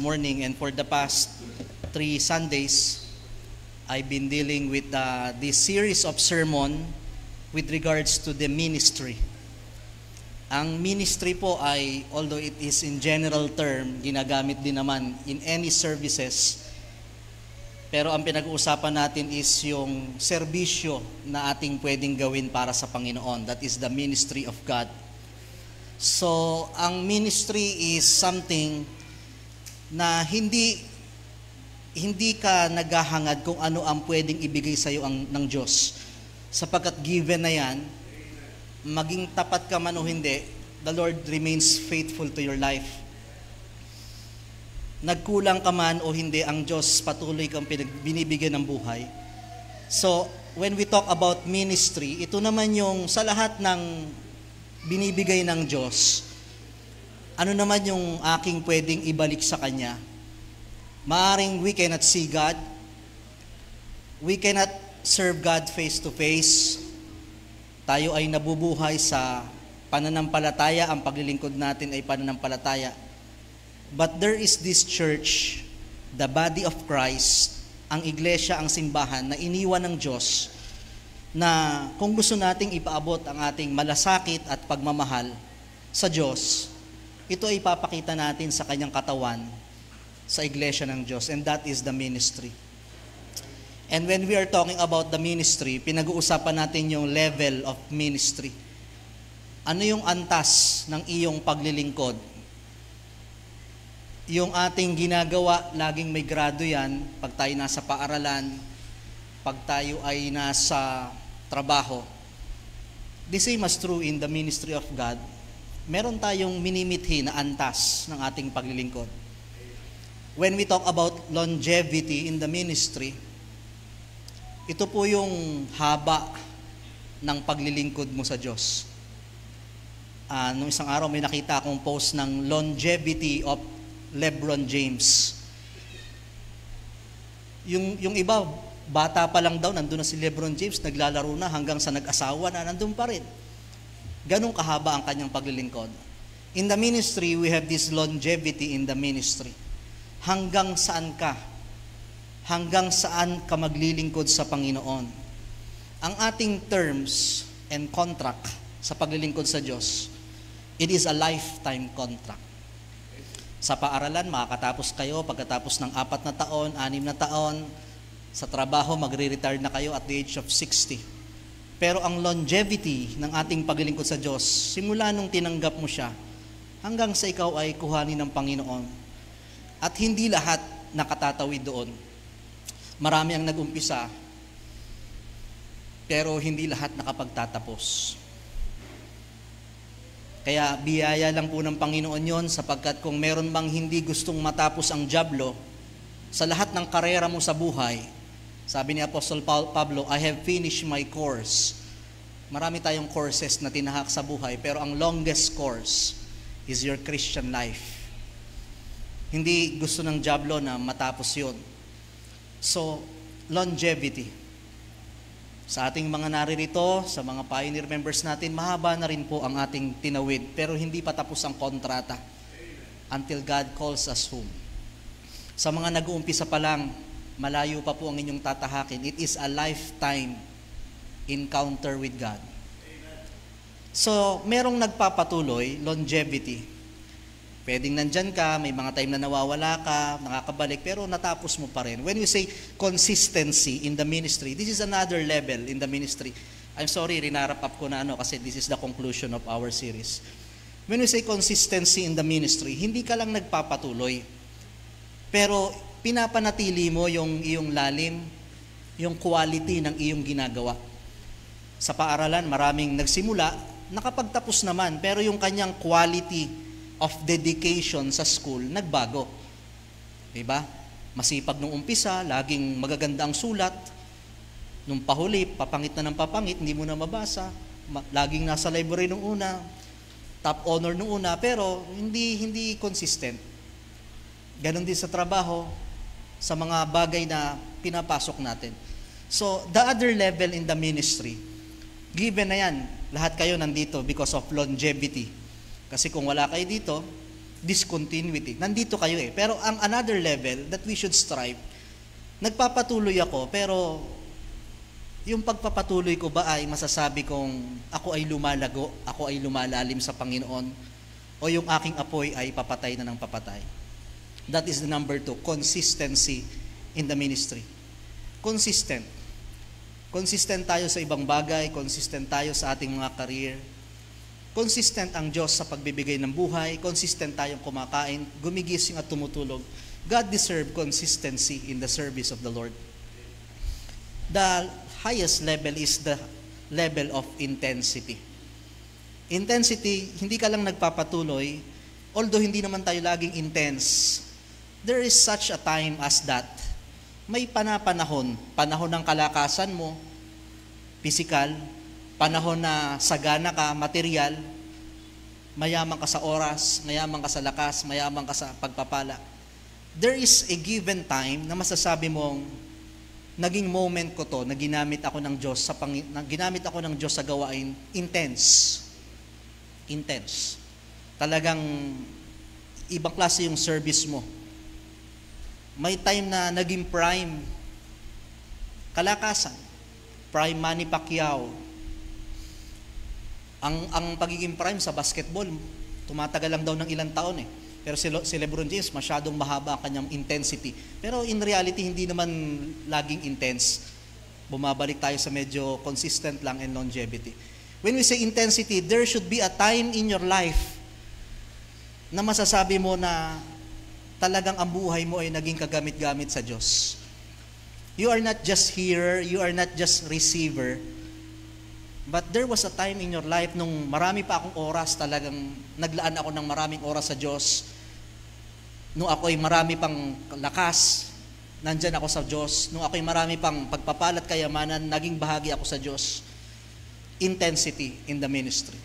morning, and for the past 3 Sundays, I've been dealing with this series of sermon with regards to the ministry. Ang ministry po ay, although it is in general term, ginagamit din naman in any services, pero ang pinag-uusapan natin is yung serbisyo na ating pwedeng gawin para sa Panginoon. That is the ministry of God. So, ang ministry is something na hindi ka naghahangad kung ano ang pwedeng ibigay sa iyo ng Diyos. Sapagkat given na yan, maging tapat ka man o hindi, the Lord remains faithful to your life. Nagkulang ka man o hindi, ang Diyos patuloy kang binibigyan ng buhay. So, when we talk about ministry, ito naman yung sa lahat ng binibigay ng Diyos, ano naman yung aking pwedeng ibalik sa Kanya? Maaring we cannot see God, we cannot serve God face to face, tayo ay nabubuhay sa pananampalataya, ang paglilingkod natin ay pananampalataya. But there is this church, the body of Christ, ang iglesia, ang simbahan na iniwan ng Diyos, na kung gusto nating ipaabot ang ating malasakit at pagmamahal sa Diyos, ito ay ipapakita natin sa Kanyang katawan, sa iglesia ng Diyos, and that is the ministry. And when we are talking about the ministry, pinag-uusapan natin yung level of ministry. Ano yung antas ng iyong paglilingkod? Yung ating ginagawa, laging may grado yan, pag tayo nasa paaralan, pag tayo ay nasa trabaho. The same as true in the ministry of God. Meron tayong minimithi na antas ng ating paglilingkod. When we talk about longevity in the ministry, ito po yung haba ng paglilingkod mo sa Diyos. Nung isang araw may nakita akong post ng longevity of LeBron James. Yung iba, bata pa lang daw, nandun na si LeBron James, naglalaro na hanggang sa nag-asawa na, nandun pa rin. Ganun kahaba ang kanyang paglilingkod. In the ministry, we have this longevity in the ministry. Hanggang saan ka? Hanggang saan ka maglilingkod sa Panginoon? Ang ating terms and contract sa paglilingkod sa Diyos, it is a lifetime contract. Sa paaralan, makakatapos kayo pagkatapos ng 4 na taon, 6 na taon. Sa trabaho, magre-retire na kayo at the age of 60. Pero ang longevity ng ating paglilingkod sa Diyos, simula nung tinanggap mo siya, hanggang sa ikaw ay kuhanin ng Panginoon. At hindi lahat nakatatawid doon. Marami ang nag-umpisa, pero hindi lahat nakapagtatapos. Kaya biyaya lang po ng Panginoon yon, sapagkat kung meron bang hindi gustong matapos ang dyablo, sa lahat ng karera mo sa buhay, sabi ni Apostol Pablo, I have finished my course. Marami tayong courses na tinahak sa buhay, pero ang longest course is your Christian life. Hindi gusto ng dyablo na matapos yon. So, longevity. Sa ating mga naririto, sa mga pioneer members natin, mahaba na rin po ang ating tinawid, pero hindi pa tapos ang kontrata until God calls us home. Sa mga nag-uumpisa pa lang, malayo pa po ang inyong tatahakin. It is a lifetime encounter with God. So, merong nagpapatuloy, longevity. Pwedeng nandyan ka, may mga time na nawawala ka, nakakabalik, pero natapos mo pa rin. When you say consistency in the ministry, this is another level in the ministry. I'm sorry, rinarap up ko na kasi this is the conclusion of our series. When we say consistency in the ministry, hindi ka lang nagpapatuloy, pero pinapanatili mo yung iyong lalim, yung quality ng iyong ginagawa. Sa paaralan, maraming nagsimula, nakapagtapos naman, pero yung kanyang quality of dedication sa school, nagbago. Diba? Masipag nung umpisa, laging magaganda ang sulat. Nung pahuli, papangit na ng papangit, hindi mo na mabasa. Laging nasa library nung una, top honor nung una, pero hindi consistent. Ganon din sa trabaho, sa mga bagay na pinapasok natin. So, the other level in the ministry, given na yan, lahat kayo nandito because of longevity. Kasi kung wala kayo dito, discontinuity. Nandito kayo eh. Pero ang another level that we should strive, nagpapatuloy ako, pero yung pagpapatuloy ko ba ay masasabi kong ako ay lumalago, ako ay lumalalim sa Panginoon, o yung aking apoy ay papatay na ng papatay? That is the number 2, consistency in the ministry. Consistent. Consistent tayo sa ibang bagay, consistent tayo sa ating mga career. Consistent ang Diyos sa pagbibigay ng buhay, consistent tayong kumakain, gumigising at tumutulog. God deserves consistency in the service of the Lord. The highest level is the level of intensity. Intensity, hindi ka lang nagpapatuloy, although hindi naman tayo laging intense. There is such a time as that. May panahon ng kalakasan mo, physical, panahon na sagana ka, material, mayaman ka sa oras, mayaman ka sa lakas, mayaman ka sa pagpapala. There is a given time na masasabi mong, naging moment ko to, na ginamit ako ng Diyos sa gawain, intense. Intense. Talagang ibang klase yung service mo. May time na naging prime, kalakasan, prime Manny Pacquiao. Ang pagiging prime sa basketball, tumatagal lang daw ng ilang taon eh. Pero si LeBron James, masyadong mahaba ang kanyang intensity. Pero in reality, hindi naman laging intense. Bumabalik tayo sa medyo consistent lang and longevity. When we say intensity, there should be a time in your life na masasabi mo na talagang ang buhay mo ay naging kagamit-gamit sa Diyos. You are not just hearer, you are not just receiver, but there was a time in your life nung marami pa akong oras, talagang naglaan ako ng maraming oras sa Diyos. Nung ako ay marami pang lakas, nandyan ako sa Diyos. Nung ako ay marami pang pagpapalat kayamanan, naging bahagi ako sa Diyos. Intensity in the ministry.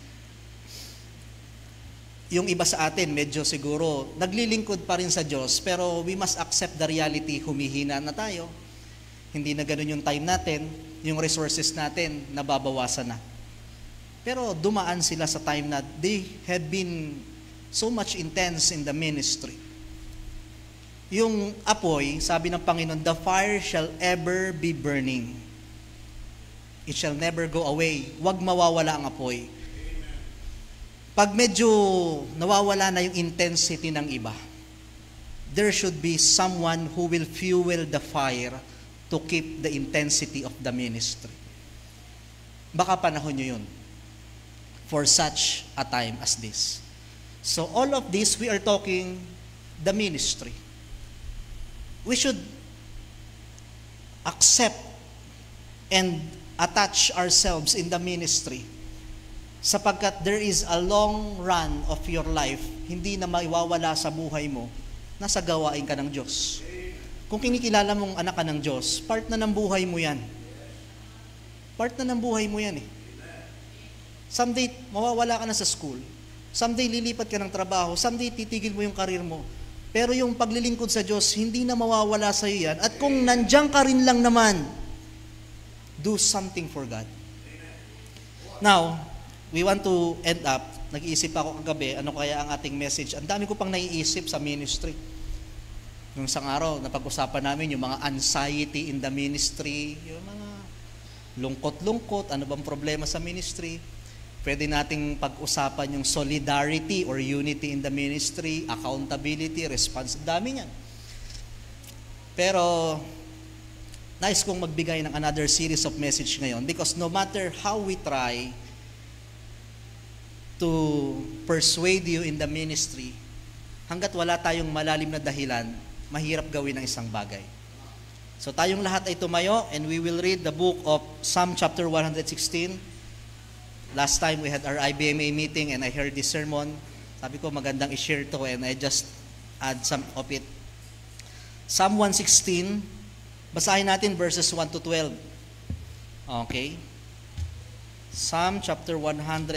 Yung iba sa atin, medyo siguro, naglilingkod pa rin sa Diyos, pero we must accept the reality, humihina na tayo. Hindi na ganun yung time natin, yung resources natin, nababawasan na. Pero dumaan sila sa time na they had been so much intense in the ministry. Yung apoy, sabi ng Panginoon, the fire shall ever be burning. It shall never go away. Huwag mawawala ang apoy. Pag medyo nawawala na yung intensity ng iba, there should be someone who will fuel the fire to keep the intensity of the ministry. Baka panahon nyo yun for such a time as this. So all of this, we are talking the ministry. We should accept and attach ourselves in the ministry sapagkat there is a long run of your life, hindi na maiwawala sa buhay mo, nasa gawain ka ng Diyos. Kung kinikilala mong anak ka ng Diyos, part na ng buhay mo yan. Part na ng buhay mo yan eh. Someday, mawawala ka na sa school. Someday, lilipat ka ng trabaho. Someday, titigil mo yung karir mo. Pero yung paglilingkod sa Diyos, hindi na mawawala sa iyo yan. At kung nandiyan ka rin lang naman, do something for God. Now, we want to end up, nag-iisip ako kagabi, ano kaya ang ating message. Ang dami ko pang naiisip sa ministry. Nung isang araw, napag-usapan namin yung mga anxiety in the ministry, yung mga lungkot-lungkot, ano bang problema sa ministry. Pwede nating pag-usapan yung solidarity or unity in the ministry, accountability, dami niyan. Pero, nais kong magbigay ng another series of message ngayon because no matter how we try to persuade you in the ministry, hanggat wala tayong malalim na dahilan, mahirap gawin ang isang bagay. So tayong lahat ay tumayo and we will read the book of Psalm chapter 116. Last time we had our IBMA meeting and I heard this sermon. Sabi ko magandang i-share to and I just add some of it. Psalm 116, basahin natin verses 1 to 12. Okay. Psalm chapter 116.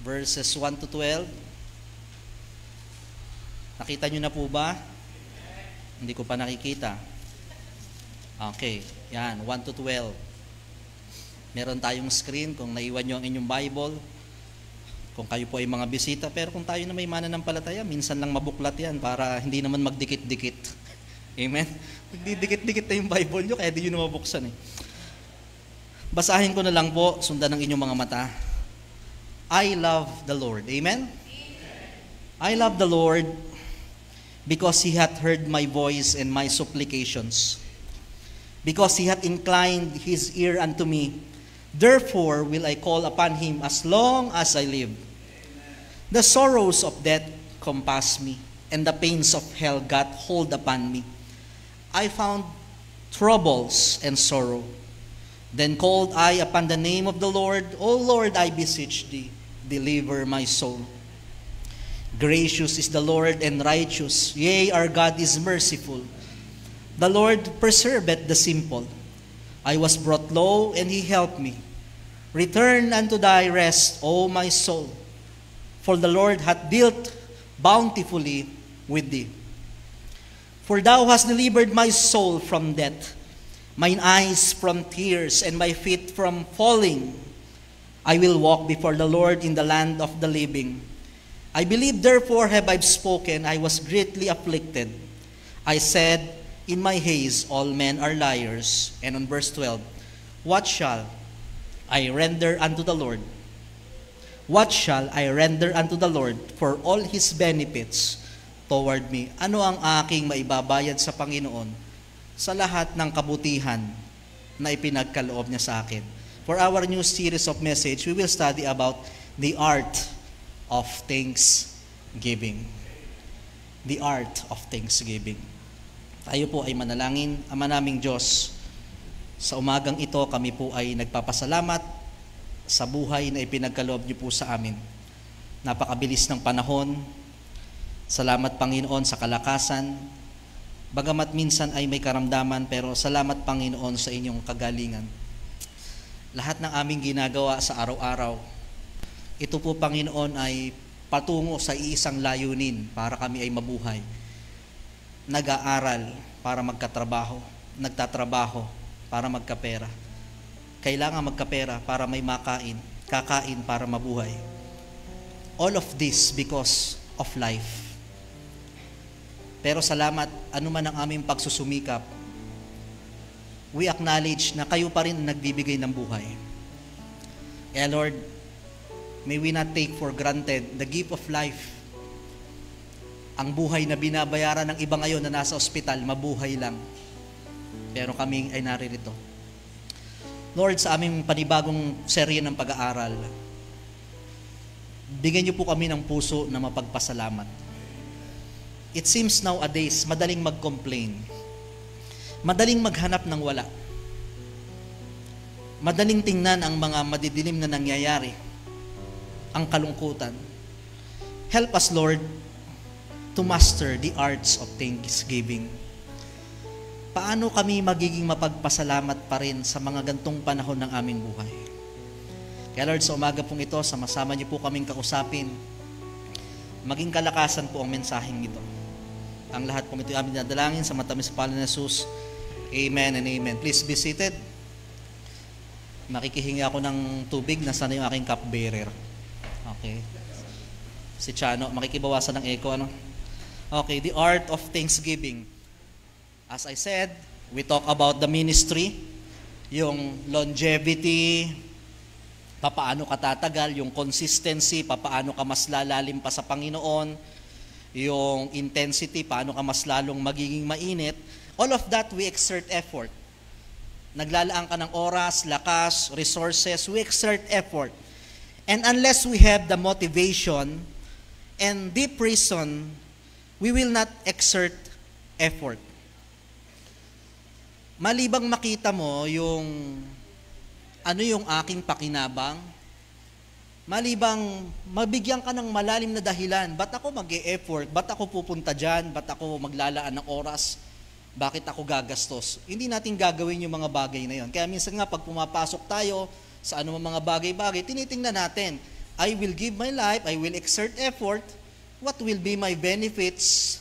Verses 1 to 12. Nakita nyo na po ba? Hindi ko pa nakikita. Okay, yan, 1 to 12. Meron tayong screen kung naiwan nyo ang inyong Bible, kung kayo po ay mga bisita. Pero kung tayo na may mananampalataya, minsan lang mabuklat yan para hindi naman magdikit-dikit. Amen? Magdidikit-dikit na yung Bible nyo, kaya di nyo na mabuksan eh. Basahin ko na lang po, sundan ng inyong mga mata. I love the Lord. Amen? I love the Lord because He hath heard my voice and my supplications. Because He hath inclined His ear unto me. Therefore will I call upon Him as long as I live. The sorrows of death compassed me, and the pains of hell got hold upon me. I found troubles and sorrow. Then called I upon the name of the Lord. O Lord, I beseech Thee, deliver my soul. Gracious is the Lord and righteous. Yea, our God is merciful. The Lord preserveth the simple. I was brought low, and He helped me. Return unto thy rest, O my soul, for the Lord hath dealt bountifully with thee. For thou hast delivered my soul from death, mine eyes from tears, and my feet from falling. I will walk before the Lord in the land of the living. I believe, therefore have I spoken, I was greatly afflicted. I said, in my haste all men are liars. And on verse 12, what shall I render unto the Lord? What shall I render unto the Lord for all His benefits toward me? Ano ang aking maibabayad sa Panginoon sa lahat ng kabutihan na ipinagkaloob niya sa akin? For our new series of message, we will study about the art of thanksgiving. The art of thanksgiving. Tayo po ay manalangin. Ama naming Diyos, sa umagang ito kami po ay nagpapasalamat sa buhay na ipinagkaloob niyo po sa amin. Napakabilis ng panahon. Salamat Panginoon sa kalakasan. Bagamat minsan ay may karamdaman, pero salamat Panginoon sa inyong kagalingan. Lahat ng aming ginagawa sa araw-araw, ito po Panginoon ay patungo sa iisang layunin para kami ay mabuhay. Nag-aaral para magkatrabaho, nagtatrabaho para magkapera. Kailangan magkapera para may makain, kakain para mabuhay. All of this because of life. Pero salamat, anuman ang aming pagsusumikap, we acknowledge na kayo pa rin nagbibigay ng buhay. Kaya Lord, may we not take for granted the gift of life. Ang buhay na binabayaran ng iba ngayon na nasa ospital, mabuhay lang. Pero kami ay naririto. Lord, sa aming panibagong serye ng pag-aaral, bigyan niyo po kami ng puso na mapagpasalamat. It seems nowadays, madaling mag-complain. Madaling maghanap ng wala. Madaling tingnan ang mga madidilim na nangyayari. Ang kalungkutan. Help us, Lord, to master the arts of thanksgiving. Paano kami magiging mapagpasalamat pa rin sa mga gantong panahon ng aming buhay? Kaya Lord, sa umaga pong ito, sama-sama niyo po kaming kausapin. Maging kalakasan po ang mensaheng ito. Ang lahat pong ito ay aming nadalangin sa matamis pangalan ni Jesus. Amen and amen. Please be seated. Makikihingi ako ng tubig. Nasaan yung aking cupbearer? Okay. Si Chano, makikibawasan ng echo, ano? Okay, the art of thanksgiving. As I said, we talk about the ministry, yung longevity, papaano ka tatagal, yung consistency, papaano ka mas lalalim pa sa Panginoon, yung intensity, paano ka mas lalong magiging mainit. All of that, we exert effort. Naglalaan ka ng oras, lakas, resources, we exert effort. And unless we have the motivation and deep reason, we will not exert effort. Malibang makita mo yung ano yung aking pakinabang, malibang mabigyan ka ng malalim na dahilan, ba't ako mag-e-effort, ba't ako pupunta dyan, ba't ako maglalaan ng oras, bakit ako gagastos? Hindi natin gagawin yung mga bagay na yon. Kaya minsan nga pag pumapasok tayo sa mga bagay-bagay, tinitingnan natin, I will give my life, I will exert effort, what will be my benefits?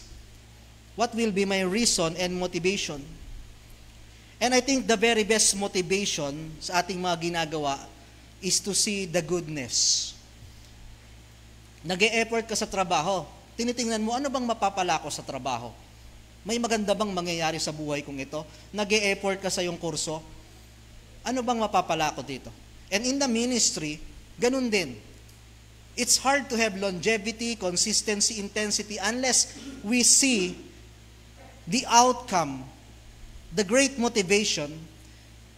What will be my reason and motivation? And I think the very best motivation sa ating mga ginagawa is to see the goodness. Nag-e-effort ka sa trabaho. Tinitingnan mo, ano bang mapapala ko sa trabaho? May maganda bang mangyayari sa buhay kong ito? Nag-e-effort ka sa iyong kurso. Ano bang mapapala ko dito? And in the ministry, ganun din. It's hard to have longevity, consistency, intensity unless we see the outcome, the great motivation.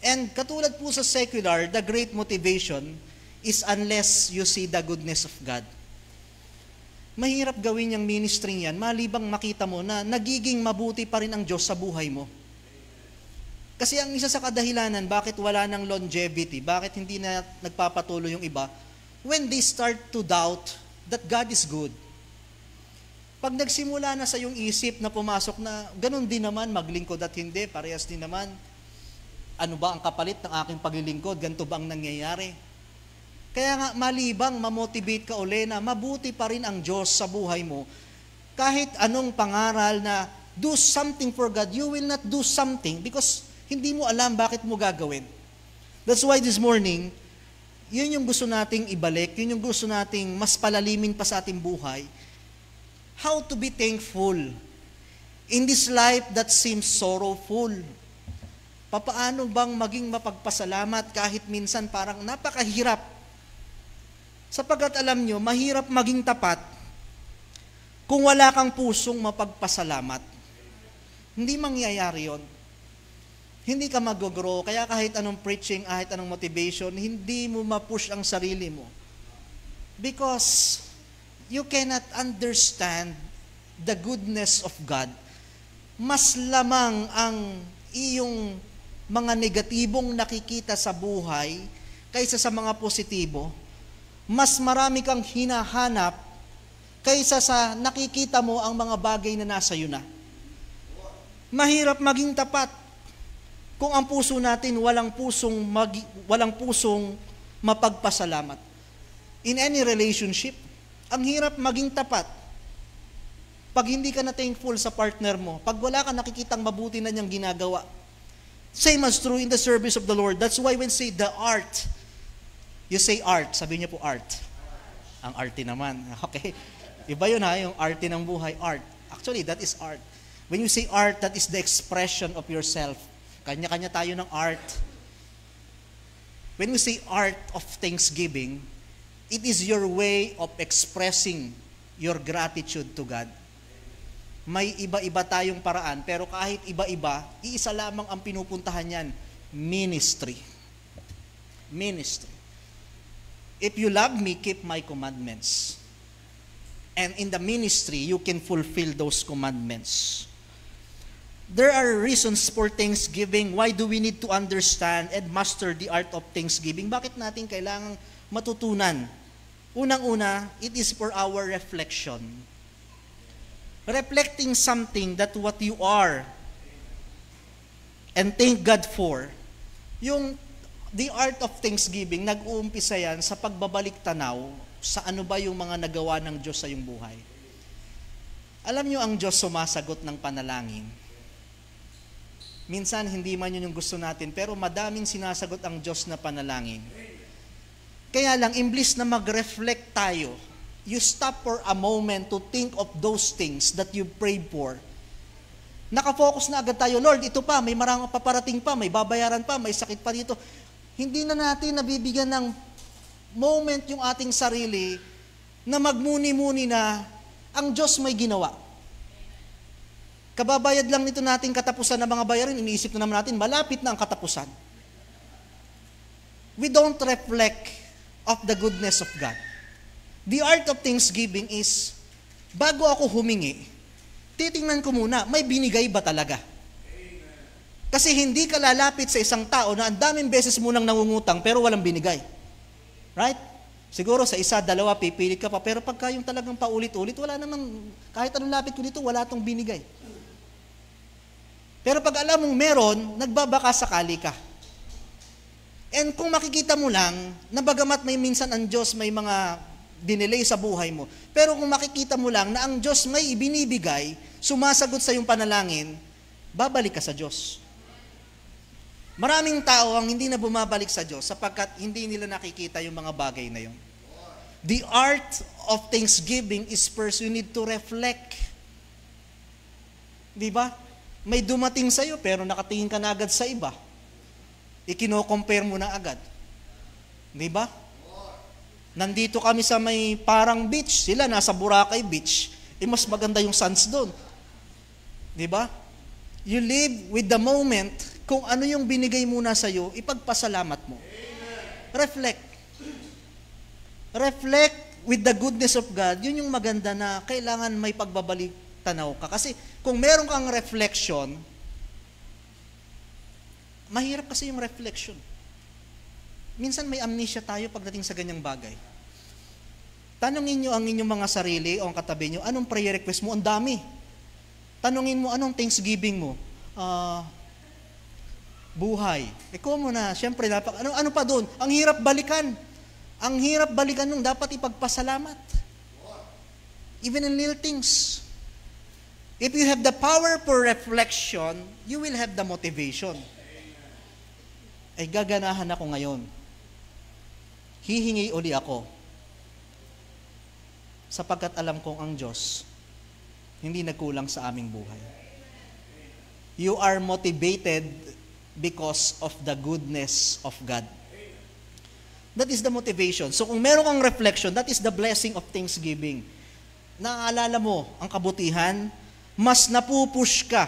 And katulad po sa secular, the great motivation is unless you see the goodness of God. Mahirap gawin yung ministry yan, malibang makita mo na nagiging mabuti pa rin ang Diyos sa buhay mo. Kasi ang isa sa kadahilanan, bakit wala ng longevity, bakit hindi na nagpapatuloy yung iba, when they start to doubt that God is good. Pag nagsimula na sa iyong isip na pumasok na, ganun din naman, maglingkod at hindi, parehas din naman. Ano ba ang kapalit ng aking paglilingkod? Ganito ba ang nangyayari? Kaya nga, malibang mamotivate ka uli na mabuti pa rin ang Diyos sa buhay mo. Kahit anong pangaral na do something for God, you will not do something because hindi mo alam bakit mo gagawin. That's why this morning, yun yung gusto nating ibalik, yun yung gusto nating mas palalimin pa sa ating buhay. How to be thankful in this life that seems sorrowful. Papaano bang maging mapagpasalamat kahit minsan parang napakahirap? Sapagkat alam nyo, mahirap maging tapat kung wala kang pusong mapagpasalamat. Hindi mangyayari yon. Hindi ka mag-grow, kaya kahit anong preaching, kahit anong motivation, hindi mo ma-push ang sarili mo. Because you cannot understand the goodness of God. Mas lamang ang iyong mga negatibong nakikita sa buhay kaysa sa mga positibo. Mas marami kang hinahanap kaysa sa nakikita mo ang mga bagay na nasa iyo na. Mahirap maging tapat kung ang puso natin walang pusong mapagpasalamat. In any relationship, ang hirap maging tapat pag hindi ka na thankful sa partner mo, pag wala ka nakikitang mabuti na niyang ginagawa. Same as true in the service of the Lord. That's why when say the art, you say art, sabi niyo po art. Ang arte naman. Okay. Iba yun ha, yung arte ng buhay, art. Actually, that is art. When you say art, that is the expression of yourself. Kanya-kanya tayo ng art. When we say art of thanksgiving, it is your way of expressing your gratitude to God. May iba-iba tayong paraan, pero kahit iba-iba, iisa lamang ang pinupuntahan yan, ministry. Ministry. If you love me, keep my commandments. And in the ministry, you can fulfill those commandments. There are reasons for thanksgiving. Why do we need to understand and master the art of thanksgiving? Bakit natin kailangang matutunan? Unang-una, it is for our reflection. Reflecting something that what you are and thank God for. The art of thanksgiving, nag-uumpisa yan sa pagbabalik tanaw sa ano ba yung mga nagawa ng Diyos sa iyong buhay. Alam nyo, ang Diyos sumasagot ng panalangin. Minsan, hindi man yun yung gusto natin, pero madaming sinasagot ang Diyos na panalangin. Kaya lang, imbis na mag-reflect tayo, you stop for a moment to think of those things that you prayed for. Nakafocus na agad tayo, Lord, ito pa, may marang paparating pa, may babayaran pa, may sakit pa dito. Hindi na natin nabibigyan ng moment yung ating sarili na magmuni-muni na ang Diyos may ginawa. Kababayad lang nito nating katapusan ng mga bayarin, iniisip na naman natin, malapit na ang katapusan. We don't reflect of the goodness of God. The art of thanksgiving is, bago ako humingi, titingnan ko muna, may binigay ba talaga? Kasi hindi ka lalapit sa isang tao na ang daming beses mo nang nangungutang pero walang binigay. Right? Siguro sa isa, dalawa, pipilit ka pa. Pero pagka yung talagang paulit-ulit, wala namang, kahit anong lapit ko dito, wala tong binigay. Pero pag alam mong meron, nagbabaka sakali ka. And kung makikita mo lang, na bagamat may minsan ang Diyos may mga dinelay sa buhay mo, pero kung makikita mo lang na ang Diyos may ibinibigay, sumasagot sa iyong panalangin, babalik ka sa Diyos. Maraming tao ang hindi na bumabalik sa Diyos sapagkat hindi nila nakikita yung mga bagay na yun. The art of thanksgiving is first you need to reflect. Di ba? May dumating sa'yo pero nakatingin ka na agad sa iba. Ikino-compare mo na agad. Di ba? Nandito kami sa may parang beach. Sila nasa Boracay Beach. Mas maganda yung suns doon. Di ba? You live with the moment. Kung ano yung binigay muna sa'yo, ipagpasalamat mo. Reflect. Reflect with the goodness of God. Yun yung maganda na kailangan may pagbabalik tanaw ka. Kasi kung meron kang reflection, mahirap kasi yung reflection. Minsan may amnesia tayo pagdating sa ganyang bagay. Tanungin nyo ang inyong mga sarili o ang katabi nyo, anong prayer request mo? Ang dami. Tanungin mo, anong thanksgiving mo? Buhay. Ikaw mo na, syempre, ano pa doon? Ang hirap balikan. Ang hirap balikan nung dapat ipagpasalamat. Even in little things. If you have the power for reflection, you will have the motivation. Ay gaganahan ako ngayon. Hihingi uli ako. Sapagkat alam kong ang Diyos, hindi nagkulang sa aming buhay. You are motivated because of the goodness of God. That is the motivation. So kung meron kang reflection, that is the blessing of thanksgiving. Naaalala mo ang kabutihan, mas napupush ka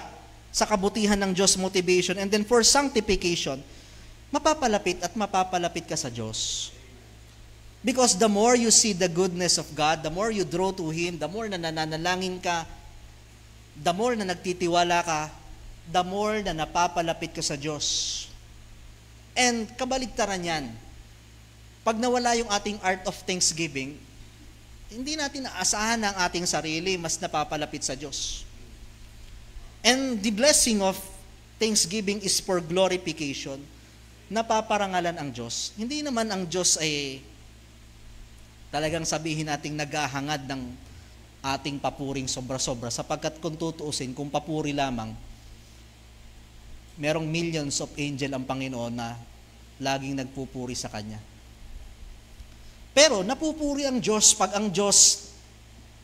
sa kabutihan ng Diyos motivation. And then for sanctification, mapapalapit at mapapalapit ka sa Diyos. Because the more you see the goodness of God, the more you draw to Him, the more na nananalangin ka, the more na nagtitiwala ka, the more na napapalapit ka sa Diyos. And kabaligtaran yan. Pag nawala yung ating art of thanksgiving, hindi natin naasahan ang ating sarili, mas napapalapit sa Diyos. And the blessing of thanksgiving is for glorification. Napaparangalan ang Diyos. Hindi naman ang Diyos ay talagang sabihin nating naghahangad ng ating papuring sobra-sobra. Sapagkat kung tutuusin, kung papuri lamang, merong millions of angel ang Panginoon na laging nagpupuri sa Kanya. Pero napupuri ang Diyos pag ang Diyos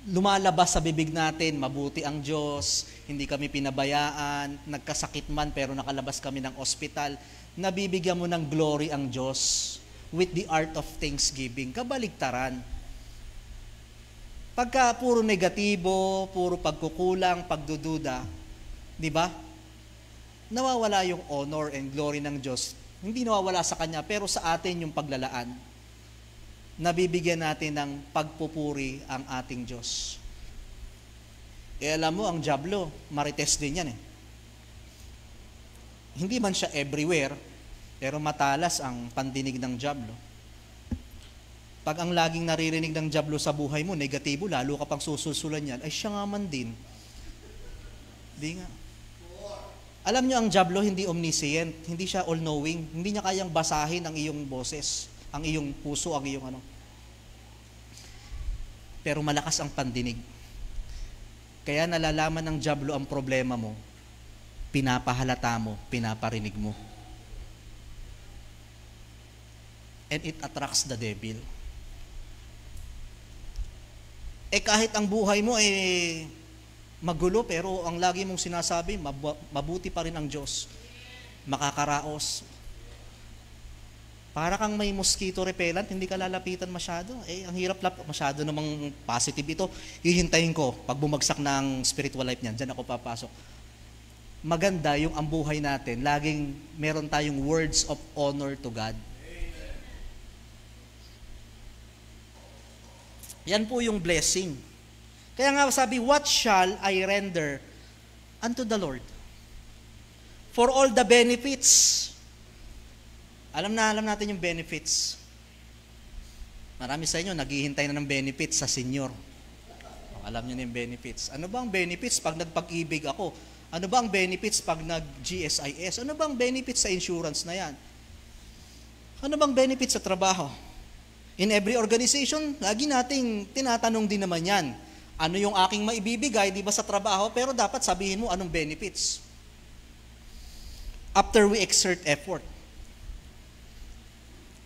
lumalabas sa bibig natin, mabuti ang Diyos, hindi kami pinabayaan, nagkasakit man pero nakalabas kami ng ospital, nabibigyan mo ng glory ang Diyos with the art of thanksgiving. Kabaligtaran. Pagka puro negatibo, puro pagkukulang, pagdududa, di ba? Nawawala yung honor and glory ng Diyos. Hindi nawawala sa Kanya, pero sa atin yung paglalaan. Nabibigyan natin ng pagpupuri ang ating Diyos. Alam mo, ang Diablo, marites din yan eh. Hindi man siya everywhere, pero matalas ang pandinig ng Diablo. Pag ang laging naririnig ng Diablo sa buhay mo, negatibo, lalo ka pang sususulan yan, ay siya nga man din. Di nga. Alam nyo, ang Diablo hindi omniscient, hindi siya all-knowing, hindi niya kayang basahin ang iyong boses, ang iyong puso, ang iyong ano. Pero malakas ang pandinig. Kaya nalalaman ng Diablo ang problema mo, pinapahalata mo, pinaparinig mo. And it attracts the devil. Kahit ang buhay mo magulo, pero ang lagi mong sinasabi, mabuti pa rin ang Diyos. Makakaraos. Para kang may mosquito repellent, hindi ka lalapitan masyado. Ang hirap masyado namang positive ito. Hihintayin ko, pag bumagsak na ang spiritual life niyan, dyan ako papasok. Maganda yung ang buhay natin, laging meron tayong words of honor to God. Yan po yung blessing. Kaya nga sabi, what shall I render unto the Lord? For all the benefits. Alam natin yung benefits. Marami sa inyo, naghihintay na ng benefits sa senior. Alam nyo na yung benefits. Ano ba ang benefits pag nagpag-ibig ako? Ano ba ang benefits pag nag-GSIS? Ano ba ang benefits sa insurance na yan? Ano bang benefits sa trabaho? In every organization, lagi nating tinatanong din naman yan. Ano yung aking maibibigay, di ba sa trabaho? Pero dapat sabihin mo anong benefits. after we exert effort.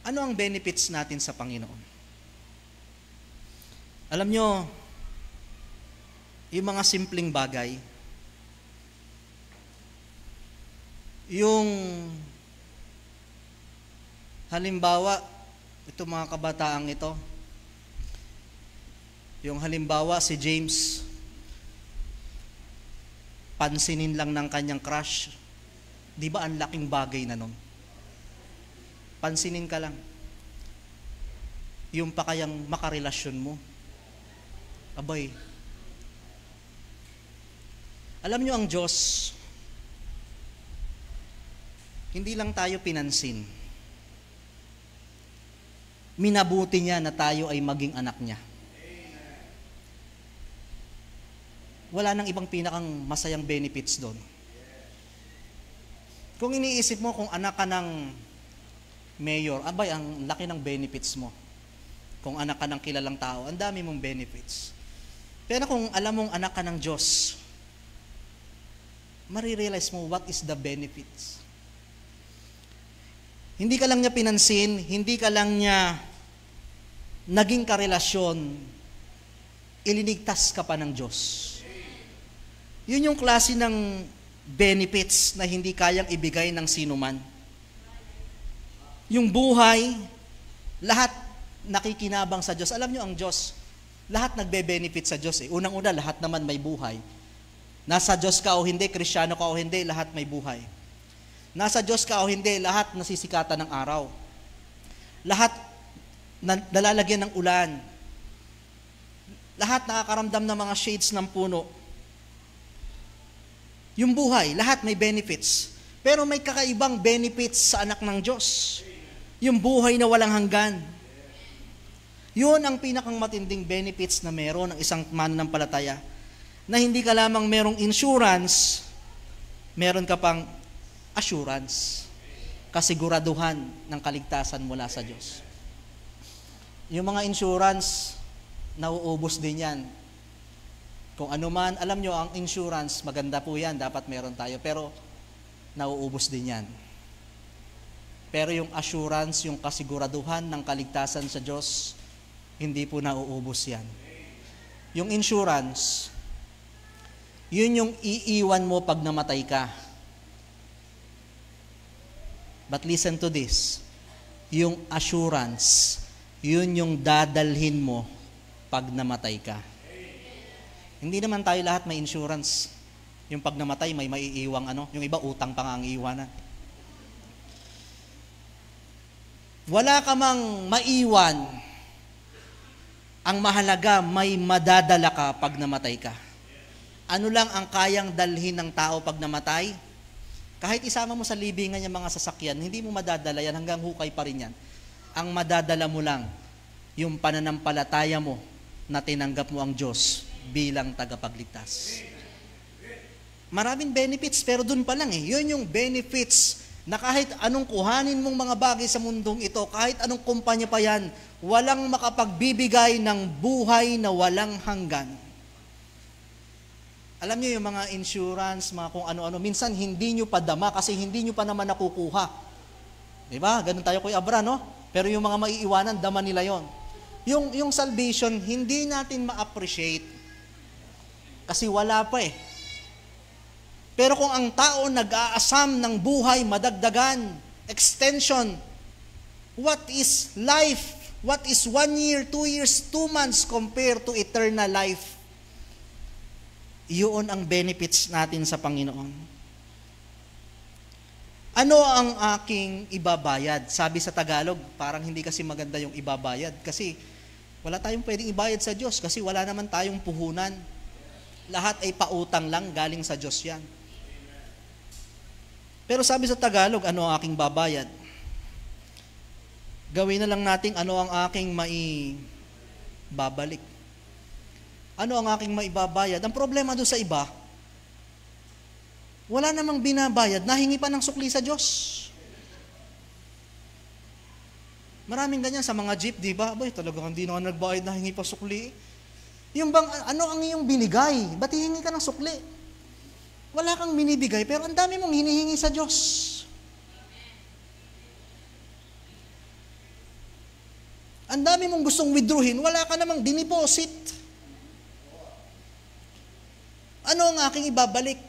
Ano ang benefits natin sa Panginoon? Alam nyo, yung mga simpleng bagay, yung halimbawa, ito mga kabataang ito, yung halimbawa si James, pansinin lang ng kanyang crush, di ba ang laking bagay na nun? Pansinin ka lang. Yung pa kayang makarelasyon mo. Abay. Alam nyo ang Diyos, hindi lang tayo pinansin. Minabuti niya na tayo ay maging anak niya. Wala nang ibang pinakang masayang benefits doon. Kung iniisip mo kung anak ka ng mayor, abay, ang laki ng benefits mo. Kung anak ka ng kilalang tao, ang dami mong benefits. Pero kung alam mong anak ka ng Diyos, marirealize mo what is the benefits. Hindi ka lang niya pinansin, hindi ka lang niya naging karelasyon, ilinigtas ka pa ng Diyos. Yun yung klase ng benefits na hindi kayang ibigay ng sinuman. Yung buhay, lahat nakikinabang sa Diyos. Alam nyo ang Diyos, lahat nagbe-benefit sa Diyos. Unang-una, lahat naman may buhay. Nasa Diyos ka o hindi, Kristiyano ka o hindi, lahat may buhay. Nasa Diyos ka o hindi, lahat nasisikatan ng araw. Lahat nalalagyan ng ulan. Lahat nakakaramdam ng mga shades ng puno. Yung buhay, lahat may benefits. Pero may kakaibang benefits sa anak ng Diyos. Yung buhay na walang hanggan. Yun ang pinakang matinding benefits na meron ng isang mananampalataya. Na hindi ka lamang merong insurance, meron ka pang assurance. Kasiguraduhan ng kaligtasan mula sa Diyos. Yung mga insurance, nauubos din yan. Kung ano man, alam nyo, ang insurance, maganda po yan, dapat meron tayo, pero nauubos din yan. Pero yung assurance, yung kasiguraduhan ng kaligtasan sa Diyos, hindi po nauubos yan. Yung insurance, yun yung iiwan mo pag namatay ka. But listen to this, yung assurance, yun yung dadalhin mo pag namatay ka. Hindi naman tayo lahat may insurance. Yung pag namatay, may maiiwang yung iba utang pa nga ang iiwanan. Wala ka mang maiwan, ang mahalaga, may madadala ka pag namatay ka. Ano lang ang kayang dalhin ng tao pag namatay? Kahit isama mo sa libingan yung mga sasakyan, hindi mo madadala yan, hanggang hukay pa rin yan. Ang madadala mo lang, yung pananampalataya mo na tinanggap mo ang Diyos bilang tagapagligtas. Maraming benefits, pero dun pa lang Yun yung benefits na kahit anong kuhanin mong mga bagay sa mundong ito, kahit anong kumpanya pa yan, walang makapagbibigay ng buhay na walang hanggan. Alam niyo yung mga insurance, mga kung ano-ano, minsan hindi nyo pa dama kasi hindi nyo pa naman nakukuha. Diba? Ganun tayo Kuya Abra, no? Pero yung mga maiiwanan, dama nila yon. Yung salvation, hindi natin ma-appreciate kasi wala pa Pero kung ang tao nag-aasam ng buhay, madagdagan, extension, what is life? What is 1 year, 2 years, 2 months compared to eternal life? Yun ang benefits natin sa Panginoon. Ano ang aking ibabayad? Sabi sa Tagalog, parang hindi kasi maganda yung ibabayad. Kasi wala tayong pwedeng ibayad sa Diyos kasi wala naman tayong puhunan. Lahat ay pautang lang, galing sa Diyos yan. Pero sabi sa Tagalog, ano ang aking babayad? Gawin na lang natin ano ang aking maibabalik. Ano ang aking maibabayad? Ang problema doon sa iba, wala namang binabayad, nahingi pa ng sukli sa Diyos. Maraming ganyan sa mga jeep, di ba? Abay, talagang hindi na nagbayad, nahingi pa sukli. Yung bang, ano ang iyong binigay? Ba't hihingi ka ng sukli? Wala kang binibigay, pero ang dami mong hinihingi sa Diyos. Ang dami mong gustong withdrawin, wala ka namang diniposit. Ano ang aking ibabalik?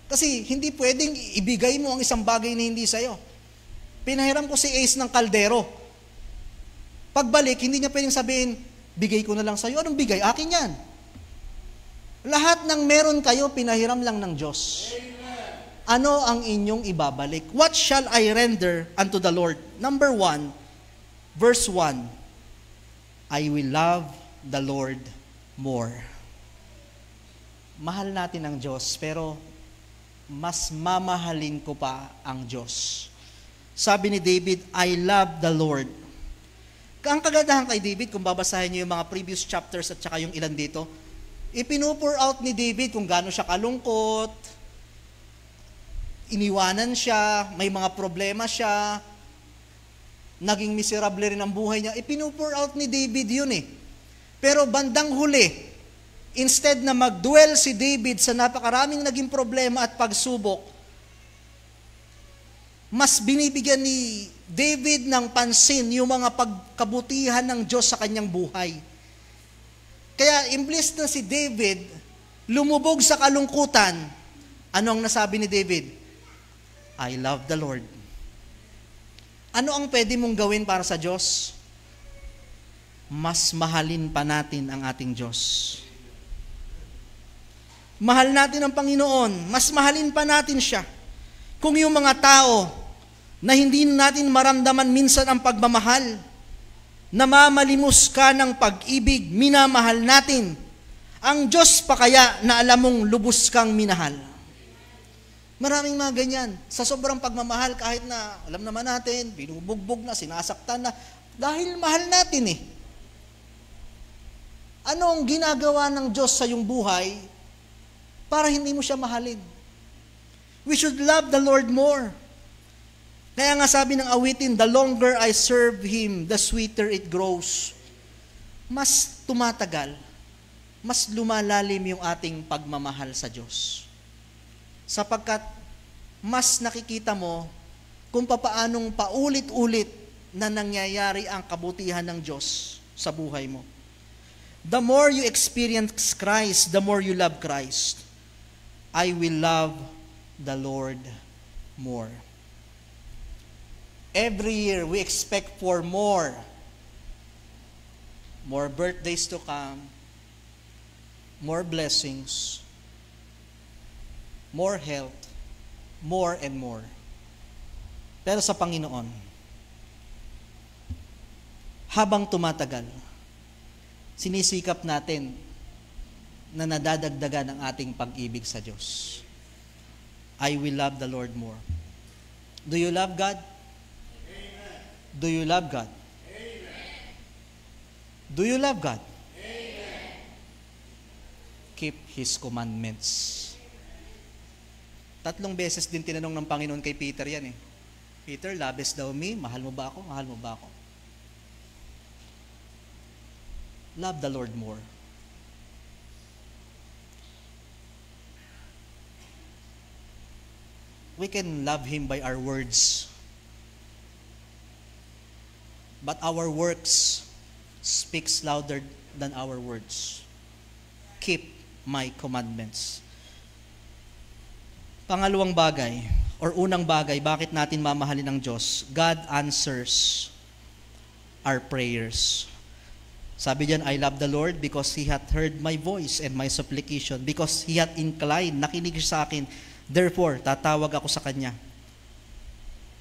Kasi hindi pwedeng ibigay mo ang isang bagay na hindi sa'yo. Pinahiram ko si Ace ng kaldero. Pagbalik, hindi niya pwedeng sabihin, bigay ko na lang sa'yo. Anong bigay? Akin yan. Lahat ng meron kayo, pinahiram lang ng Diyos. Ano ang inyong ibabalik? What shall I render unto the Lord? Number 1, verse 1, I will love the Lord more. Mahal natin ang Diyos, pero mas mamahalin ko pa ang Diyos. Sabi ni David, I love the Lord. Ang kagandahan kay David, kung babasahin niyo yung mga previous chapters at saka yung ilan dito, ipinupur out ni David kung gaano siya kalungkot, iniwanan siya, may mga problema siya, naging miserable rin ang buhay niya. Ipinupur out ni David yun eh. Pero bandang huli, instead na mag-dwell si David sa napakaraming naging problema at pagsubok, mas binibigyan ni David ng pansin yung mga pagkabutihan ng Diyos sa kanyang buhay. Kaya imbes na si David lumubog sa kalungkutan, ano ang nasabi ni David? I love the Lord. Ano ang pwede mong gawin para sa Diyos? Mas mahalin pa natin ang ating Diyos. Mahal natin ang Panginoon, mas mahalin pa natin siya. Kung yung mga tao na hindi natin maramdaman minsan ang pagmamahal, namamalimos ka ng pag-ibig, minamahal natin, ang Diyos pa kaya na alam mong lubos kang minahal? Maraming mga ganyan. Sa sobrang pagmamahal, kahit na alam naman natin, binubugbog na, sinasaktan na, dahil mahal natin eh. Anong ginagawa ng Diyos sa iyong buhay para hindi mo siya mahalin? We should love the Lord more. Kaya nga sabi ng awitin, the longer I serve Him, the sweeter it grows. Mas tumatagal, mas lumalalim yung ating pagmamahal sa Diyos. Sapagkat mas nakikita mo kung papaanong paulit-ulit na nangyayari ang kabutihan ng Diyos sa buhay mo. The more you experience Christ, the more you love Christ. I will love the Lord more. Every year, we expect for more. More birthdays to come, more blessings, more health, more and more. Pero sa Panginoon, habang tumatagal, sinisikap natin na nadadagdagan ang ating pag-ibig sa Diyos. I will love the Lord more. Do you love God? Amen. Do you love God? Amen. Do you love God? Amen. Keep His commandments. 3 beses din tinanong ng Panginoon kay Peter yan eh. Peter, lovest thou me? Mahal mo ba ako? Mahal mo ba ako? Love the Lord more. We can love Him by our words. But our works speaks louder than our words. Keep my commandments. Pangalawang bagay, or unang bagay, bakit natin mamahalin ng Diyos? God answers our prayers. Sabi diyan, I love the Lord because He hath heard my voice and my supplication, because He hath inclined, nakinig sa akin, therefore, tatawag ako sa Kanya.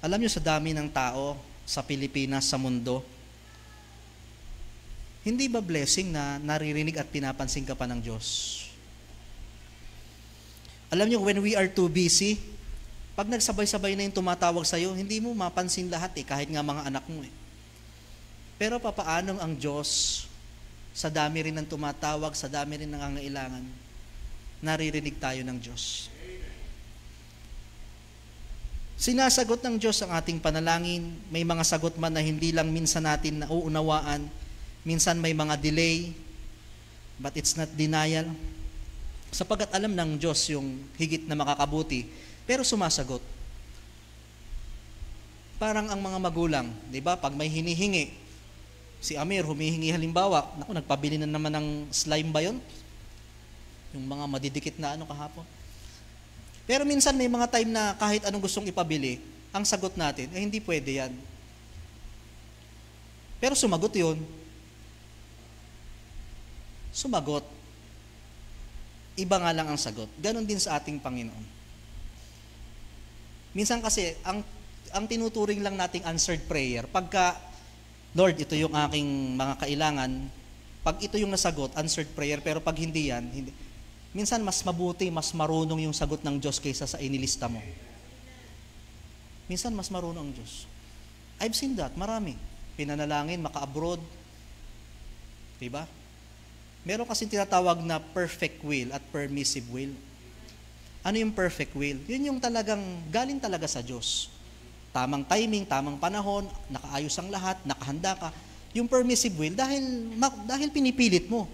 Alam niyo, sa dami ng tao sa Pilipinas, sa mundo, hindi ba blessing na naririnig at pinapansin ka pa ng Diyos? Alam niyo, when we are too busy, pag nagsabay-sabay na yung tumatawag sa'yo, hindi mo mapansin lahat eh, kahit nga mga anak mo eh. Pero papaanong ang Diyos, sa dami rin ng tumatawag, sa dami rin ng nangangailangan, naririnig tayo ng Diyos. Sinasagot ng Diyos ang ating panalangin. May mga sagot man na hindi lang minsan natin nauunawaan. Minsan may mga delay, but it's not denial. Sapagkat alam ng Diyos yung higit na makakabuti, pero sumasagot. Parang ang mga magulang, di ba? Pag may hinihingi, Si Amir, humihingi halimbawa, naku, nagpabili na naman ng slime ba yun? Yung mga madidikit na kahapon. Pero minsan may mga time na kahit anong gustong ipabili, ang sagot natin, hindi pwede yan. Pero sumagot yun. Sumagot. Iba nga lang ang sagot. Ganon din sa ating Panginoon. Minsan kasi, ang tinuturing lang nating answered prayer, pagka, Lord, ito yung aking mga kailangan, pag ito yung nasagot, answered prayer, pero pag hindi yan, hindi. Minsan mas mabuti, mas marunong yung sagot ng Diyos kaysa sa inilista mo. Minsan mas marunong ang Diyos. I've seen that, marami. Pinanalangin, maka-abroad. Diba? Meron kasi tinatawag na perfect will at permissive will. Ano yung perfect will? Yun yung talagang, galing talaga sa Diyos. Tamang timing, tamang panahon, nakaayos ang lahat, nakahanda ka. Yung permissive will, dahil pinipilit mo,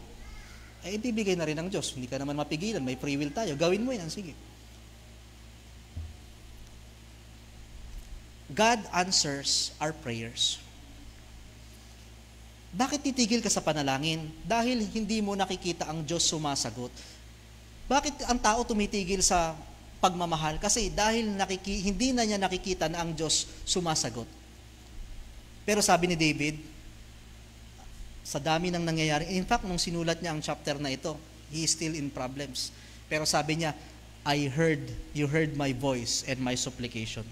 ibibigay na rin ng Diyos. Hindi ka naman mapigilan, may free will tayo. Gawin mo yan, sige. God answers our prayers. Bakit titigil ka sa panalangin? Dahil hindi mo nakikita ang Diyos sumasagot. Bakit ang tao tumitigil sa pagmamahal? Kasi dahil hindi na niya nakikita na ang Diyos sumasagot. Pero sabi ni David, sa dami ng nangyayari, in fact, nung sinulat niya ang chapter na ito, he is still in problems. Pero sabi niya, you heard my voice and my supplication.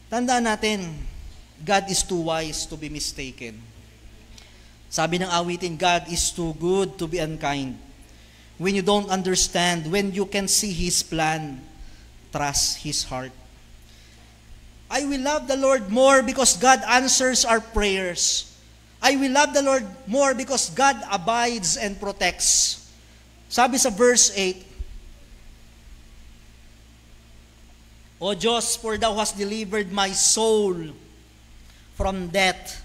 Tandaan natin, God is too wise to be mistaken. Sabi ng awitin, God is too good to be unkind. When you don't understand, when you can see His plan, trust His heart. I will love the Lord more because God answers our prayers. I will love the Lord more because God abides and protects. Sabi sa verse 8, O Diyos, for Thou hast delivered my soul from death,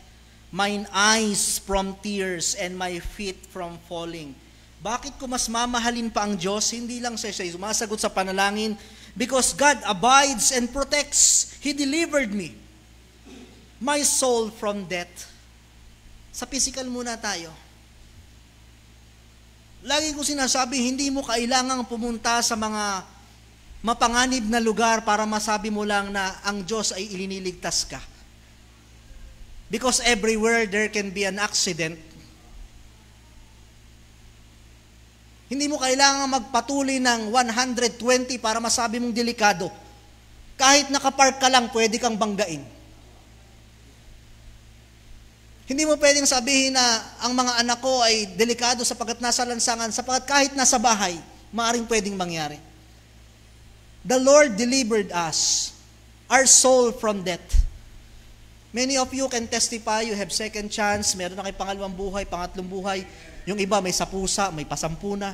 mine eyes from tears, and my feet from falling. Bakit ko mas mamahalin pa ang Diyos? Hindi lang siya sumasagot sa panalangin, because God abides and protects. He delivered me, my soul from death. Sa physical muna tayo. Lagi ko sinasabi, hindi mo kailangang pumunta sa mga mapanganib na lugar para masabi mo lang na ang Diyos ay iliniligtas ka. Because everywhere there can be an accident. Hindi mo kailangan magpatuli ng 120 para masabi mong delikado. Kahit nakapark ka lang, pwede kang banggain. Hindi mo pwedeng sabihin na ang mga anak ko ay delikado sapagkat nasa lansangan, sapagkat kahit nasa bahay, maaaring pwedeng mangyari. The Lord delivered us, our soul from death. Many of you can testify, you have second chance, meron na kayo pangalawang buhay, pangatlong buhay, yung iba may sapusa, may pasampu na.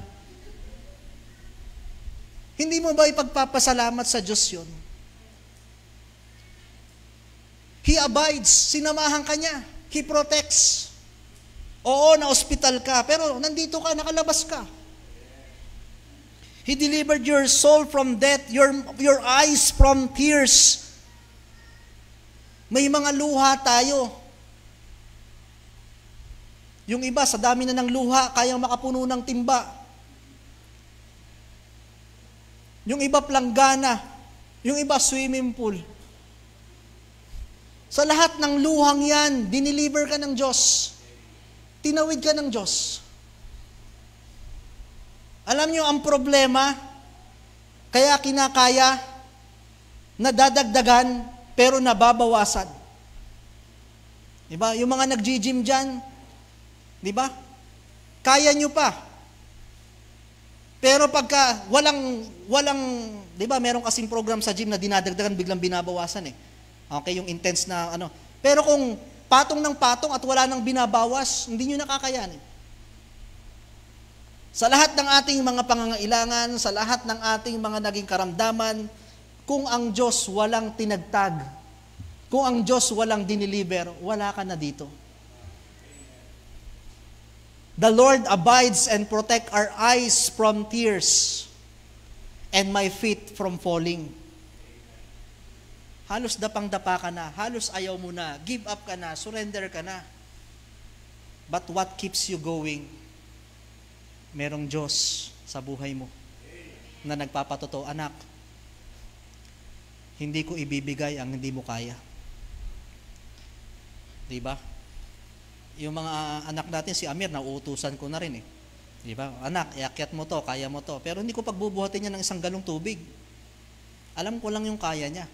Hindi mo ba ipagpapasalamat sa Diyos yun? He abides, sinamahan ka niya. He protects. Oo, na-hospital ka, pero nandito ka, nakalabas ka. He delivered your soul from death, your eyes from tears. May mga luha tayo. Yung iba, sa dami na ng luha, kayang makapuno ng timba. Yung iba, planggana. Yung iba, swimming pool. Sa lahat ng luhang yan, dineliver ka ng Diyos. Tinawid ka ng Diyos. Alam nyo, ang problema, kaya kinakaya, nadadagdagan, pero nababawasan. Diba? Yung mga nag-gym dyan, diba? Kaya nyo pa. Pero pagka walang, diba, meron kasing program sa gym na dinadagdagan, biglang binabawasan eh. Okay, yung intense na ano. Pero kung patong ng patong at wala nang binabawas, hindi nyo nakakayanin. Sa lahat ng ating mga pangangailangan, sa lahat ng ating mga naging karamdaman, kung ang Diyos walang tinagtag, kung ang Diyos walang dineliver, wala ka na dito. The Lord abides and protect our eyes from tears and my feet from falling. Halos dapang-dapa ka na, halos ayaw mo na, give up ka na, surrender ka na. But what keeps you going? Merong Diyos sa buhay mo na nagpapatotoo, anak, hindi ko ibibigay ang hindi mo kaya. Diba? Yung mga anak natin, si Amir, nauutusan ko na rin eh. Diba? Anak, iakyat mo to, kaya mo to. Pero hindi ko pagbubuhatin niya ng isang galong tubig. Alam ko lang yung kaya niya.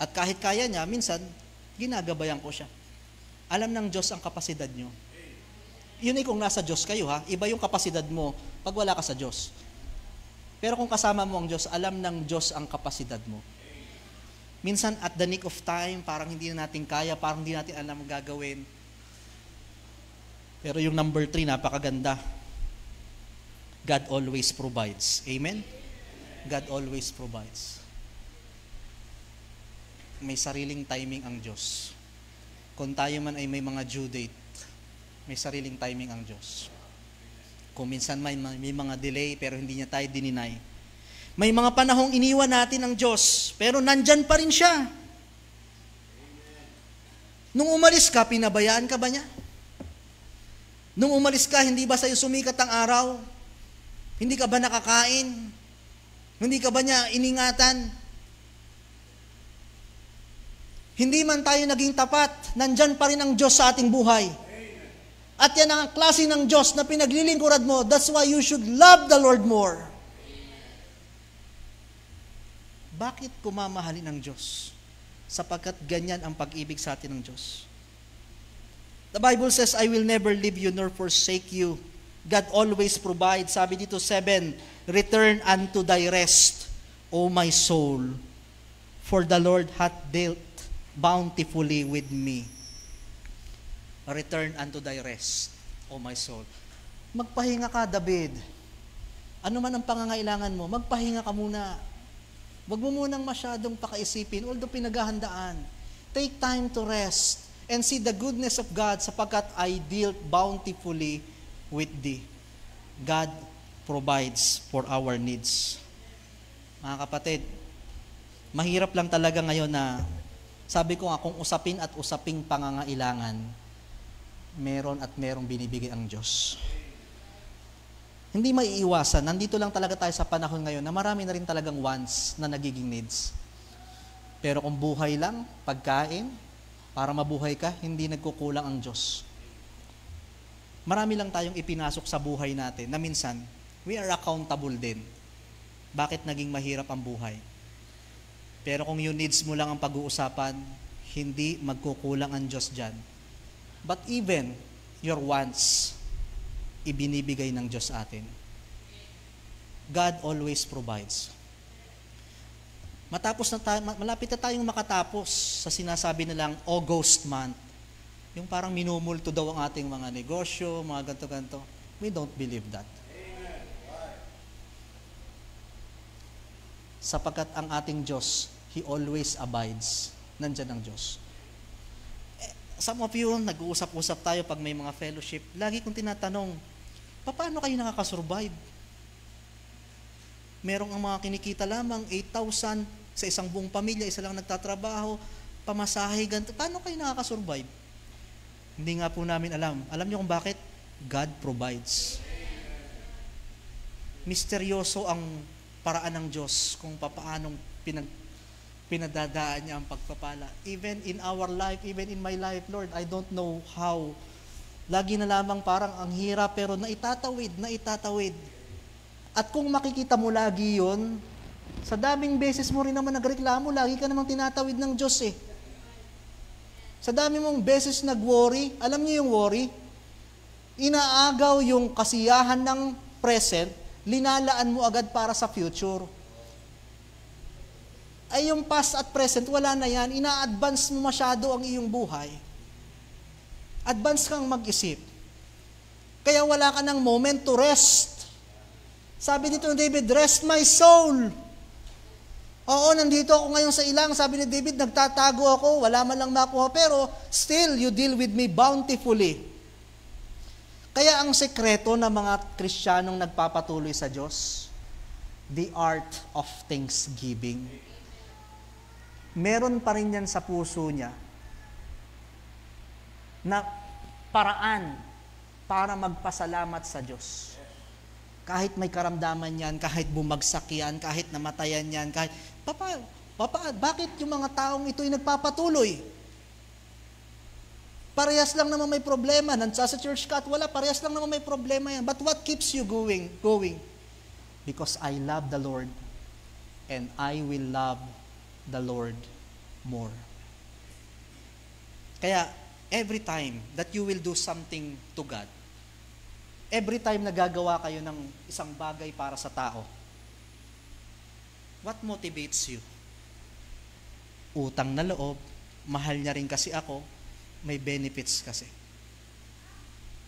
At kahit kaya niya, minsan, ginagabayan ko siya. Alam ng Diyos ang kapasidad nyo. Yun ay kung nasa Diyos kayo ha, iba yung kapasidad mo pag wala ka sa Diyos. Pero kung kasama mo ang Diyos, alam ng Diyos ang kapasidad mo. Minsan at the nick of time, parang hindi na natin kaya, parang hindi natin alam ang gagawin. Pero yung number 3, napakaganda. God always provides. Amen? God always provides. May sariling timing ang Diyos. Kung tayo man ay may mga due date, may sariling timing ang Diyos. Kung minsan may mga delay pero hindi niya tayo dininay. May mga panahong iniwan natin ang Diyos, pero nandyan pa rin siya. Nung umalis ka, pinabayaan ka ba niya? Nung umalis ka, hindi ba sa'yo sumikat ang araw? Hindi ka ba nakakain? Hindi ka ba niya iningatan? Hindi man tayo naging tapat, nandyan pa rin ang Diyos sa ating buhay. At yan ang klase ng Diyos na pinaglilingkurad mo. That's why you should love the Lord more. Bakit kumamahalin ng Diyos? Sapagkat ganyan ang pag-ibig sa atin ng Diyos. The Bible says, I will never leave you nor forsake you. God always provides. Sabi dito 7, return unto thy rest, O my soul, for the Lord hath dealt bountifully with me. Return unto thy rest, O my soul. Magpahinga ka, David. Ano man ang pangangailangan mo, magpahinga ka muna. Huwag mo munang masyadong pakaisipin, although pinaghahandaan. Take time to rest and see the goodness of God sapagkat I dealt bountifully with thee. God provides for our needs. Mga kapatid, mahirap lang talaga ngayon na, sabi ko nga, kung usapin at usaping pangangailangan, meron at merong binibigay ang Diyos. Hindi maiiwasan. Nandito lang talaga tayo sa panahon ngayon na marami na rin talagang wants na nagiging needs. Pero kung buhay lang, pagkain, para mabuhay ka, hindi nagkukulang ang Diyos. Marami lang tayong ipinasok sa buhay natin na minsan, we are accountable din. Bakit naging mahirap ang buhay? Pero kung yung needs mo lang ang pag-uusapan, hindi magkukulang ang Diyos dyan. But even your wants, ibinibigay ng Diyos atin. God always provides. Malapit na tayong makatapos sa sinasabi nilang August month. Yung parang minumulto daw ang ating mga negosyo, mga ganto-ganto. We don't believe that. Sapagkat ang ating Diyos, He always abides. Nandyan ang Diyos. Some of you, nag-uusap-usap tayo pag may mga fellowship. Lagi kong tinatanong, paano kayo nakakasurvive? Merong ang mga kinikita lamang, 8,000 sa isang buong pamilya, isa lang nagtatrabaho, pamasahe, ganito. Paano kayo nakakasurvive? Hindi nga po namin alam. Alam niyo kung bakit? God provides. Misteryoso ang paraan ng Diyos kung paanong pinadadaan niya ang pagpapala. Even in our life, even in my life, Lord, I don't know how. Lagi na lamang parang ang hirap, pero naitatawid. At kung makikita mo lagi yun, sa daming beses mo rin naman nagreklamo, lagi ka namang tinatawid ng Diyos eh. Sa dami mong beses nag-worry, alam niyo yung worry? Inaagaw yung kasiyahan ng present, linalaan mo agad para sa future. Ay yung past at present, wala na yan, ina-advance mo masyado ang iyong buhay. Advance kang mag-isip. Kaya wala ka ng moment to rest. Sabi dito ni David, rest my soul. Oo, nandito ako ngayon sa ilang. Sabi ni David, nagtatago ako, wala man lang makuha, pero still, you deal with me bountifully. Kaya ang sekreto ng mga Kristiyanong nagpapatuloy sa Diyos, the art of thanksgiving. Meron pa rin yan sa puso niya na paraan para magpasalamat sa Diyos. Kahit may karamdaman yan, kahit bumagsak yan, kahit namatayan yan, kahit, bakit yung mga taong ito'y nagpapatuloy? Parehas lang naman may problema. Nansa sa church ka at wala, parehas lang naman may problema yan. But what keeps you going? Because I love the Lord and I will love the Lord more. Kaya, every time that you will do something to God, every time na gagawa kayo ng isang bagay para sa tao, what motivates you? Utang na loob, mahal niya rin kasi ako, may benefits kasi.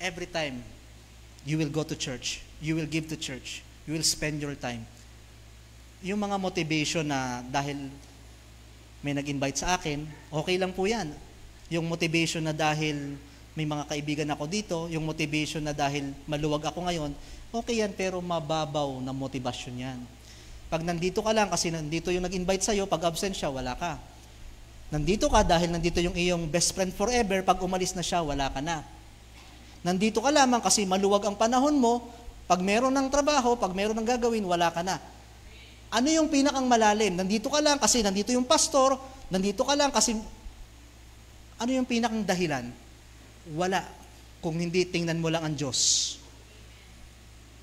Every time you will go to church, you will give to church, you will spend your time. Yung mga motivation na dahil may nag-invite sa akin, okay lang po yan. Yung motivation na dahil may mga kaibigan ako dito, yung motivation na dahil maluwag ako ngayon, okay yan, pero mababaw na motivasyon yan. Pag nandito ka lang, kasi nandito yung nag-invite sa'yo, pag absent siya, wala ka. Nandito ka dahil nandito yung iyong best friend forever, pag umalis na siya, wala ka na. Nandito ka lamang kasi maluwag ang panahon mo, pag meron ng trabaho, pag meron ng gagawin, wala ka na. Ano yung pinakang malalim? Nandito ka lang kasi nandito yung pastor, nandito ka lang kasi, ano yung pinakang dahilan? Wala. Kung hindi, tingnan mo lang ang Diyos.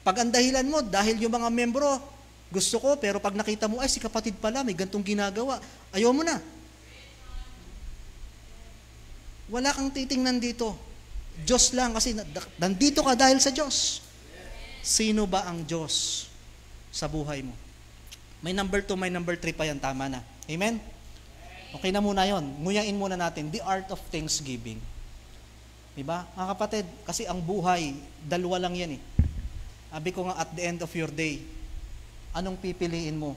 Pag ang dahilan mo, dahil yung mga membro, gusto ko, pero pag nakita mo, ay si kapatid pala, may gantong ginagawa, ayaw mo na. Wala kang titingnan dito. Diyos lang kasi nandito ka dahil sa Diyos. Sino ba ang Diyos sa buhay mo? May number 2, may number 3 pa yan, tama na. Amen? Okay na muna yon. Nguyain muna natin, the art of thanksgiving. Diba? Mga kapatid, kasi ang buhay, dalawa lang yan eh. Sabi ko nga, at the end of your day, anong pipiliin mo?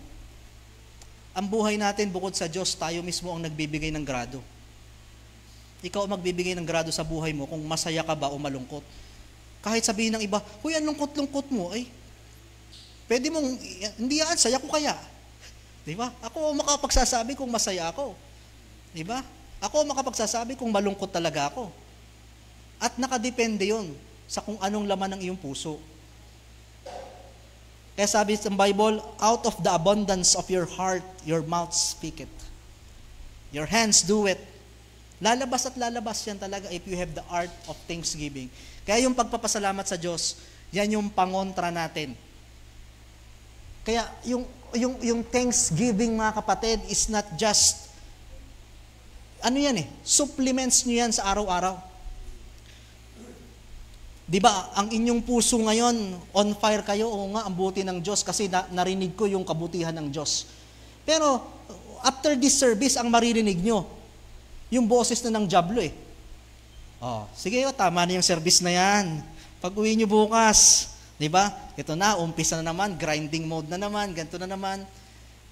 Ang buhay natin, bukod sa Diyos, tayo mismo ang nagbibigay ng grado. Ikaw ang magbibigay ng grado sa buhay mo kung masaya ka ba o malungkot. Kahit sabihin ng iba, huy, ang lungkot-lungkot mo, ay, pwede mong, hindi yan, saya ko kaya. Diba? Ako ang makapagsasabi kung masaya ako. Diba? Ako ang makapagsasabi kung malungkot talaga ako. At nakadepende yon sa kung anong laman ng iyong puso. Kaya sabi sa Bible, out of the abundance of your heart, your mouth speak it. Your hands do it. Lalabas at lalabas yan talaga if you have the art of thanksgiving. Kaya yung pagpapasalamat sa Diyos, yan yung pangontra natin. Kaya yung thanksgiving, mga kapatid, is not just, ano yan eh, supplements nyo yan sa araw-araw. Diba, ang inyong puso ngayon, on fire kayo, o nga, ang buti ng Diyos, kasi narinig ko yung kabutihan ng Diyos. Pero, after this service, ang maririnig nyo, yung boses na ng diablo eh. Oh, sige, tama na yung service na yan. Pag uwi nyo bukas, di ba? Ito na, umpisa na naman, grinding mode na naman, ganito na naman.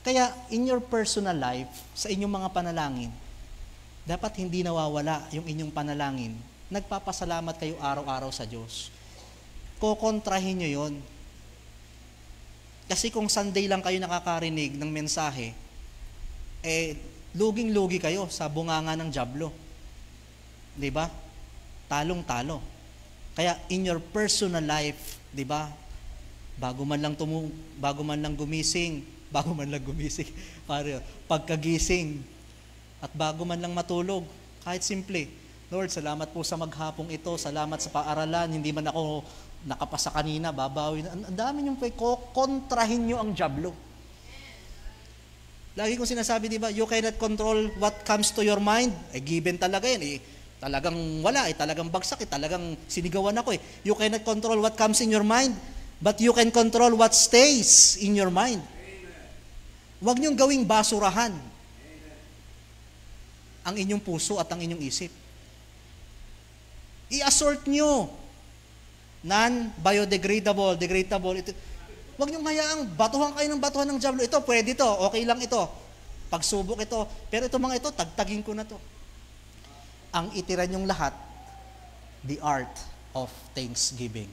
Kaya, in your personal life, sa inyong mga panalangin, dapat hindi nawawala yung inyong panalangin. Nagpapasalamat kayo araw-araw sa Diyos. Kokontrahin nyo yon. Kasi kung Sunday lang kayo nakakarinig ng mensahe, luging-lugi kayo sa bunganga ng diablo. 'Di ba? Talong-talo. Kaya in your personal life, 'di ba? Bago man lang gumising, pagkagising at bago man lang matulog, kahit simple, Lord, salamat po sa maghapong ito, salamat sa paaralan, hindi man ako nakapasa kanina, babawi na. Ang dami niyong kontrahin niyo ang diablo. Lagi kong sinasabi, di ba, you cannot control what comes to your mind. Given talaga yan. Talagang wala, talagang bagsak, talagang sinigawan ako. You cannot control what comes in your mind, but you can control what stays in your mind. Huwag niyong gawing basurahan ang inyong puso at ang inyong isip. I-assort niyo. Non-biodegradable, degradable. Huwag niyong hayaang batuhan kayo ng batuhan ng diablo. Ito, pwede to, okay lang ito. Pagsubok ito. Pero ito mga ito, tagtagin ko na to. Ang itira niyong lahat, the art of thanksgiving.